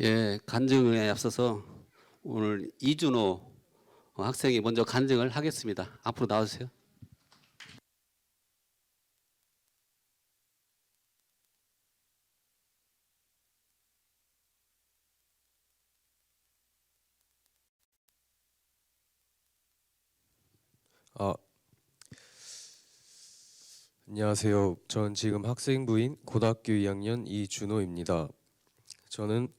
예, 간증에 앞서서 오늘 이준호 학생이 먼저 간증을 하겠습니다. 앞으로 나와주세요. 아, 안녕하세요. 전 지금 학생부인 고등학교 2학년 이준호입니다. 저는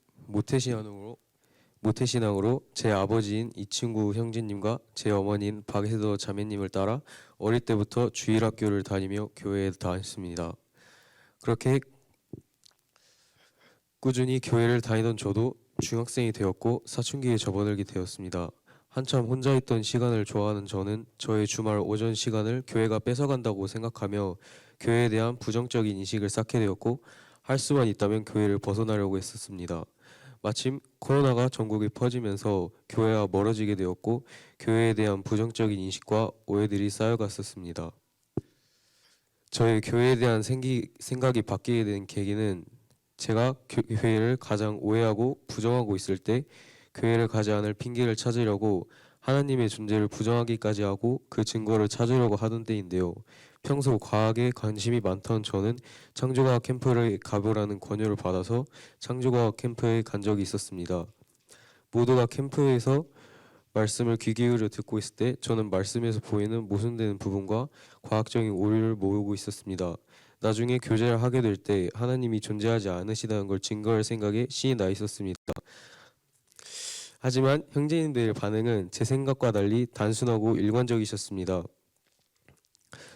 모태신앙으로 제 아버지인 이 친구 형제님과 제 어머니인 박혜도 자매님을 따라 어릴 때부터 주일학교를 다니며 교회에 다녔습니다. 그렇게 꾸준히 교회를 다니던 저도 중학생이 되었고 사춘기에 접어들게 되었습니다. 한참 혼자 있던 시간을 좋아하는 저는 저의 주말 오전 시간을 교회가 뺏어간다고 생각하며 교회에 대한 부정적인 인식을 쌓게 되었고 할 수만 있다면 교회를 벗어나려고 했었습니다. 마침 코로나가 전국에 퍼지면서 교회와 멀어지게 되었고 교회에 대한 부정적인 인식과 오해들이 쌓여갔었습니다. 저의 교회에 대한 생각이 바뀌게 된 계기는 제가 교회를 가장 오해하고 부정하고 있을 때 교회를 가지 않을 핑계를 찾으려고 하나님의 존재를 부정하기까지 하고 그 증거를 찾으려고 하던 때인데요. 평소 과학에 관심이 많던 저는 창조과학 캠프를 가보라는 권유를 받아서 창조과학 캠프에 간 적이 있었습니다. 모두가 캠프에서 말씀을 귀 기울여 듣고 있을 때 저는 말씀에서 보이는 모순되는 부분과 과학적인 오류를 모으고 있었습니다. 나중에 교제를 하게 될 때 하나님이 존재하지 않으시다는 걸 증거할 생각에 신이 나 있었습니다. 하지만 형제님들의 반응은 제 생각과 달리 단순하고 일관적이셨습니다.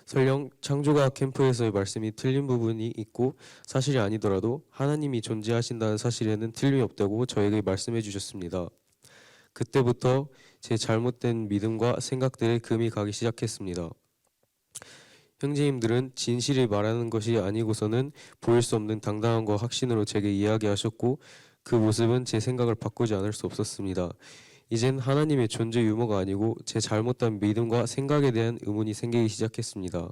설령 창조과학 캠프에서의 말씀이 틀린 부분이 있고 사실이 아니더라도 하나님이 존재하신다는 사실에는 틀림이 없다고 저에게 말씀해 주셨습니다. 그때부터 제 잘못된 믿음과 생각들에 금이 가기 시작했습니다. 형제님들은 진실을 말하는 것이 아니고서는 보일 수 없는 당당함과 확신으로 제게 이야기하셨고 그 모습은 제 생각을 바꾸지 않을 수 없었습니다. 이젠 하나님의 존재 유머가 아니고 제 잘못된 믿음과 생각에 대한 의문이 생기기 시작했습니다.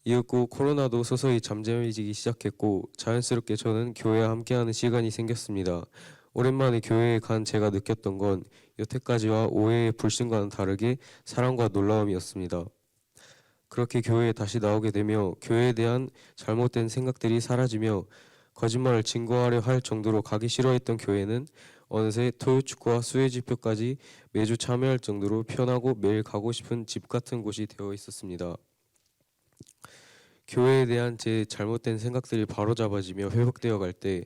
이윽고 코로나도 서서히 잠잠해지기 시작했고 자연스럽게 저는 교회와 함께하는 시간이 생겼습니다. 오랜만에 교회에 간 제가 느꼈던 건 여태까지와 오해의 불신과는 다르게 사랑과 놀라움이었습니다. 그렇게 교회에 다시 나오게 되며 교회에 대한 잘못된 생각들이 사라지며 거짓말을 증거하려 할 정도로 가기 싫어했던 교회는 어느새 토요축구와 수혜지표까지 매주 참여할 정도로 편하고 매일 가고 싶은 집 같은 곳이 되어 있었습니다. 교회에 대한 제 잘못된 생각들이 바로잡아지며 회복되어 갈 때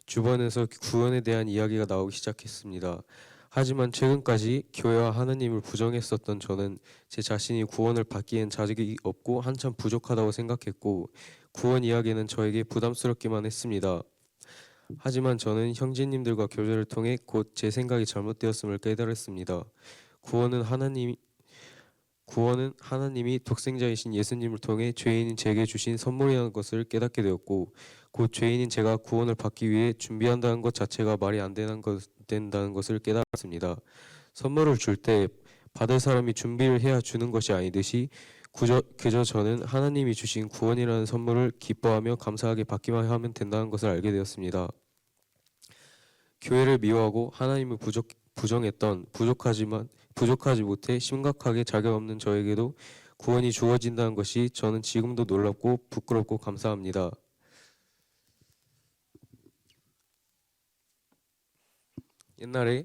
주변에서 구원에 대한 이야기가 나오기 시작했습니다. 하지만 최근까지 교회와 하나님을 부정했었던 저는 제 자신이 구원을 받기엔 자질이 없고 한참 부족하다고 생각했고 구원 이야기는 저에게 부담스럽기만 했습니다. 하지만 저는 형제님들과 교제를 통해 곧 제 생각이 잘못되었음을 깨달았습니다. 구원은 하나님이 독생자이신 예수님을 통해 죄인인 제게 주신 선물이라는 것을 깨닫게 되었고 곧 죄인인 제가 구원을 받기 위해 준비한다는 것 자체가 말이 안 된다는 것을 깨달았습니다. 선물을 줄 때 받을 사람이 준비를 해야 주는 것이 아니듯이 그저 저는 하나님이 주신 구원이라는 선물을 기뻐하며 감사하게 받기만 하면 된다는 것을 알게 되었습니다. 교회를 미워하고 하나님을 부정했던 부족하지 못해 심각하게 자격 없는 저에게도 구원이 주어진다는 것이 저는 지금도 놀랍고 부끄럽고 감사합니다. 옛날에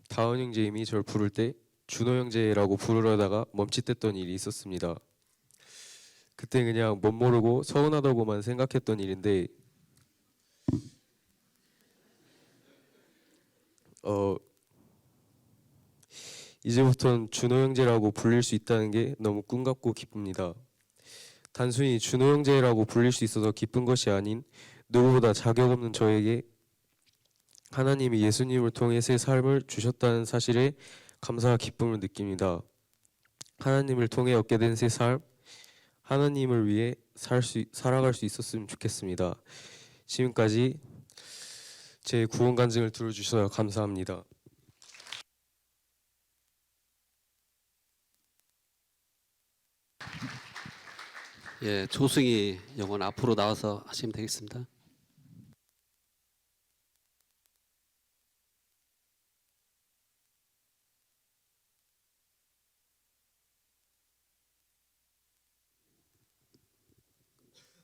다원 형제님이 저를 부를 때 준호 형제라고 부르려다가 멈칫했던 일이 있었습니다. 그때 그냥 멋모르고 서운하다고만 생각했던 일인데 이제부터는 준호 형제라고 불릴 수 있다는 게 너무 꿈 같고 기쁩니다. 단순히 준호 형제라고 불릴 수 있어서 기쁜 것이 아닌 누구보다 자격 없는 저에게 하나님이 예수님을 통해 새 삶을 주셨다는 사실에 감사와 기쁨을 느낍니다. 하나님을 통해 얻게 된 새 삶, 하나님을 위해 살아갈 수 있었으면 좋겠습니다. 지금까지 제 구원 간증을 들어주셔서 감사합니다. 예, 조승희 영혼 앞으로 나와서 하시면 되겠습니다.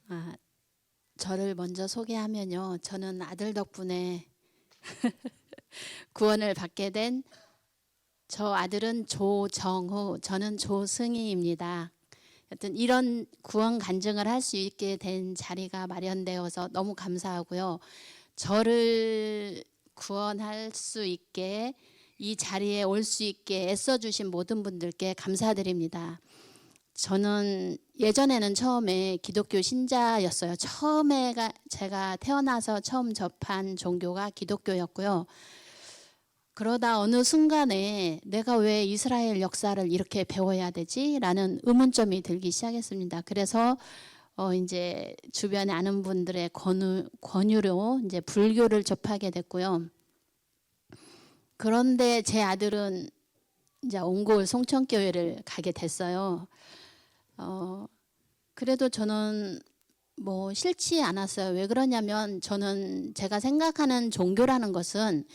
아, 저를 먼저 소개하면요. 저는 아들 덕분에 구원을 받게 된 저 아들은 조정우, 저는 조승희입니다. 여튼 이런 구원 간증을 할 수 있게 된 자리가 마련되어서 너무 감사하고요. 저를 구원할 수 있게 이 자리에 올 수 있게 애써주신 모든 분들께 감사드립니다. 저는 예전에는 처음에 기독교 신자였어요. 처음에가 제가 태어나서 처음 접한 종교가 기독교였고요. 그러다 어느 순간에 내가 왜 이스라엘 역사를 이렇게 배워야 되지? 라는 의문점이 들기 시작했습니다. 그래서 이제 주변에 아는 분들의 권유로 이제 불교를 접하게 됐고요. 그런데 제 아들은 이제 옹골 송천교회를 가게 됐어요. 그래도 저는 뭐 싫지 않았어요. 왜 그러냐면 저는 제가 생각하는 종교라는 것은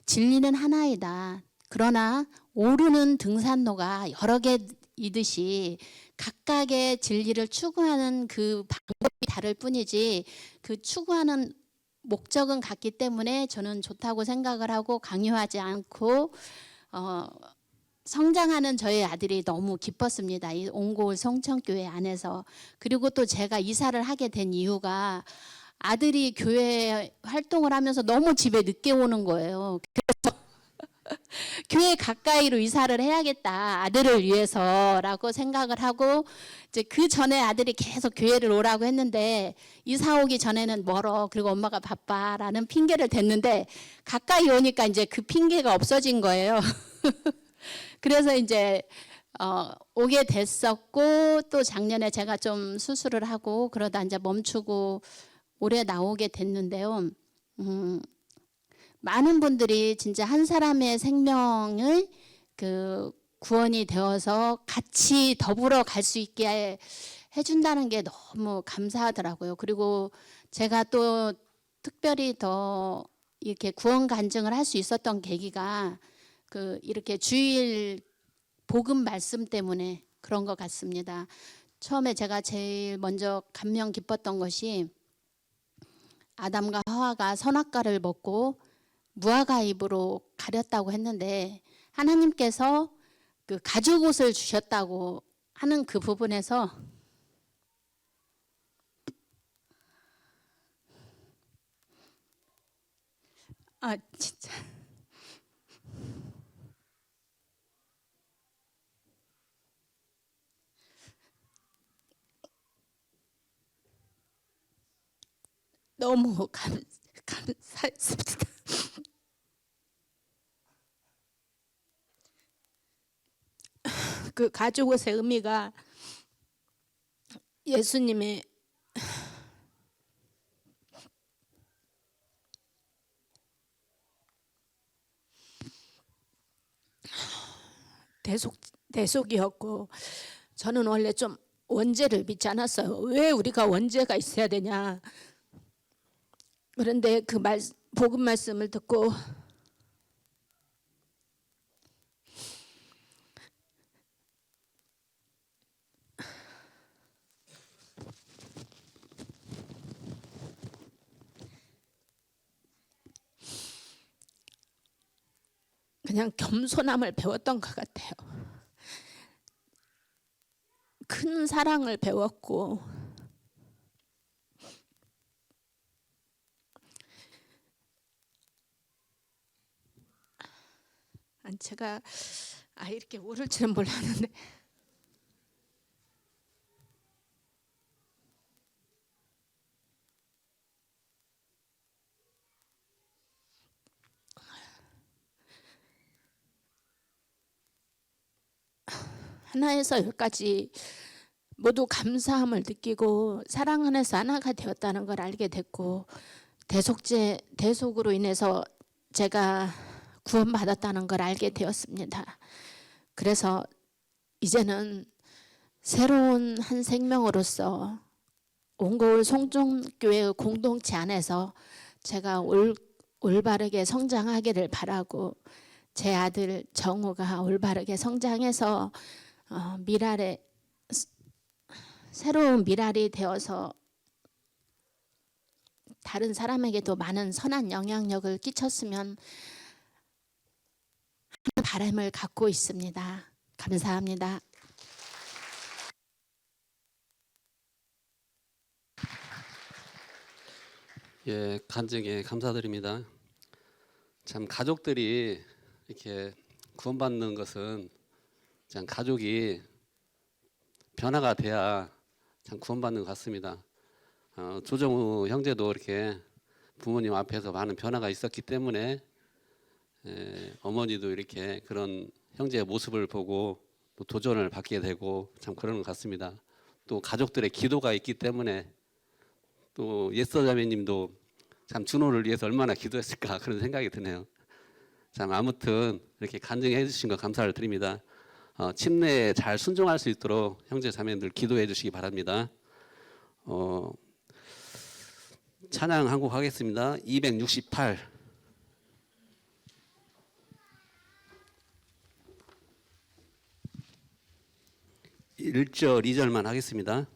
진리는 하나이다. 그러나 오르는 등산로가 여러 개이듯이 각각의 진리를 추구하는 그 방법이 다를 뿐이지 그 추구하는 목적은 같기 때문에 저는 좋다고 생각을 하고 강요하지 않고 성장하는 저의 아들이 너무 기뻤습니다. 이 옹골 성천교회 안에서. 그리고 또 제가 이사를 하게 된 이유가 아들이 교회 활동을 하면서 너무 집에 늦게 오는 거예요. 그래서 교회 가까이로 이사를 해야겠다. 아들을 위해서라고 생각을 하고 이제 그 전에 아들이 계속 교회를 오라고 했는데 이사 오기 전에는 멀어. 그리고 엄마가 바빠라는 핑계를 댔는데 가까이 오니까 이제 그 핑계가 없어진 거예요. 그래서 이제 오게 됐었고 또 작년에 제가 좀 수술을 하고 그러다 이제 멈추고 올해 나오게 됐는데요. 많은 분들이 진짜 한 사람의 생명을 그 구원이 되어서 같이 더불어 갈 수 있게 해준다는 게 너무 감사하더라고요. 그리고 제가 또 특별히 더 이렇게 구원 간증을 할 수 있었던 계기가 그 이렇게 주일 복음 말씀 때문에 그런 것 같습니다. 처음에 제가 제일 먼저 감명 깊었던 것이 아담과 하와가 선악과를 먹고 무화과 잎으로 가렸다고 했는데 하나님께서 그 가죽옷을 주셨다고 하는 그 부분에서 진짜 너무 감사했습니다. 그 가죽옷의 의미가 예수님의 대속이었고 저는 원래 좀 원죄를 믿지 않았어요. 왜 우리가 원죄가 있어야 되냐. 그런데 그 복음 말씀을 듣고 그냥 겸손함을 배웠던 것 같아요. 큰 사랑을 배웠고 제가 이렇게 오를 줄은 몰랐는데 하나에서 열까지 모두 감사함을 느끼고 사랑 안에서 하나가 되었다는 걸 알게 됐고 대속으로 인해서 제가 구원받았다는 걸 알게 되었습니다. 그래서 이제는 새로운 한 생명으로서 옹골 송정교회의 공동체 안에서 제가 올바르게 성장하기를 바라고 제 아들 정우가 올바르게 성장해서 미랄에 새로운 미랄이 되어서 다른 사람에게도 많은 선한 영향력을 끼쳤으면 하는 바람을 갖고 있습니다. 감사합니다. 예, 간증에 감사드립니다. 참 가족들이 이렇게 구원받는 것은 참 가족이 변화가 돼야 참 구원받는 것 같습니다. 조정우 형제도 이렇게 부모님 앞에서 많은 변화가 있었기 때문에 어머니도 이렇게 그런 형제의 모습을 보고 또 도전을 받게 되고 참 그런 것 같습니다. 또 가족들의 기도가 있기 때문에 또 예서자매님도 참 준호를 위해서 얼마나 기도했을까 그런 생각이 드네요. 참 아무튼 이렇게 간증해 주신 거 감사를 드립니다. 침례에 잘 순종할 수 있도록 형제 자매들 기도해 주시기 바랍니다. 찬양 한 곡 하겠습니다. 268 1절 2절만 하겠습니다.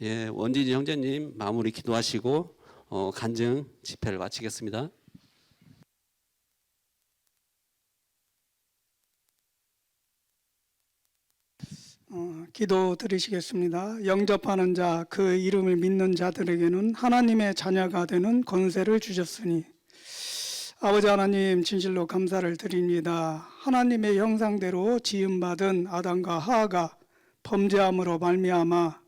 예, 원진이 형제님 마무리 기도하시고 간증 집회를 마치겠습니다. 기도 드리시겠습니다. 영접하는 자, 그 이름을 믿는 자들에게는 하나님의 자녀가 되는 권세를 주셨으니 아버지 하나님 진실로 감사를 드립니다. 하나님의 형상대로 지음받은 아담과 하하가 범죄함으로 말미암아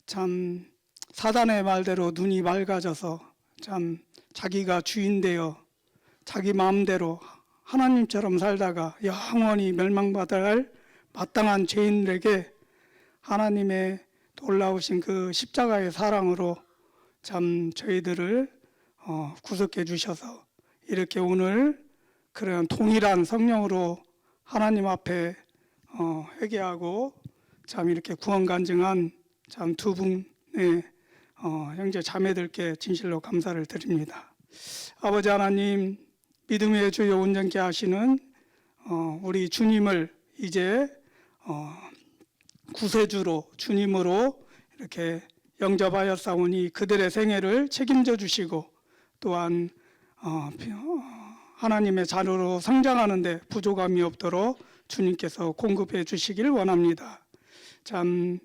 참 사단의 말대로 눈이 밝아져서 참 자기가 주인 되어 자기 마음대로 하나님처럼 살다가 영원히 멸망받아야 할 마땅한 죄인들에게 하나님의 놀라우신 그 십자가의 사랑으로 참 저희들을 구속해 주셔서 이렇게 오늘 그런 동일한 성령으로 하나님 앞에 회개하고 참 이렇게 구원 간증한 참 두 분의 형제 자매들께 진실로 감사를 드립니다. 아버지 하나님, 믿음의 주여 온전케 하시는 우리 주님을 이제 구세주로 주님으로 이렇게 영접하였사오니 그들의 생애를 책임져 주시고 또한 하나님의 자녀로 성장하는데 부족함이 없도록 주님께서 공급해 주시길 원합니다. 참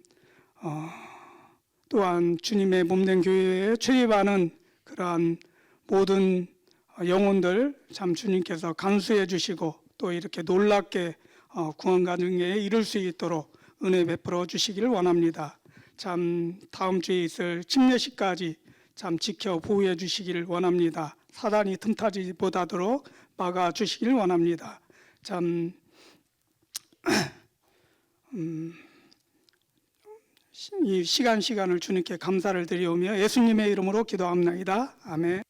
또한 주님의 몸된 교회에 출입하는 그러한 모든 영혼들 참 주님께서 간수해 주시고 또 이렇게 놀랍게 구원 가정에 이룰 수 있도록 은혜 베풀어 주시기를 원합니다. 참 다음 주에 있을 침례식까지 참 지켜 보호해 주시기를 원합니다. 사단이 틈타지 못하도록 막아 주시기를 원합니다. 참 이 시간을 주님께 감사를 드리오며 예수님의 이름으로 기도합나이다. 아멘.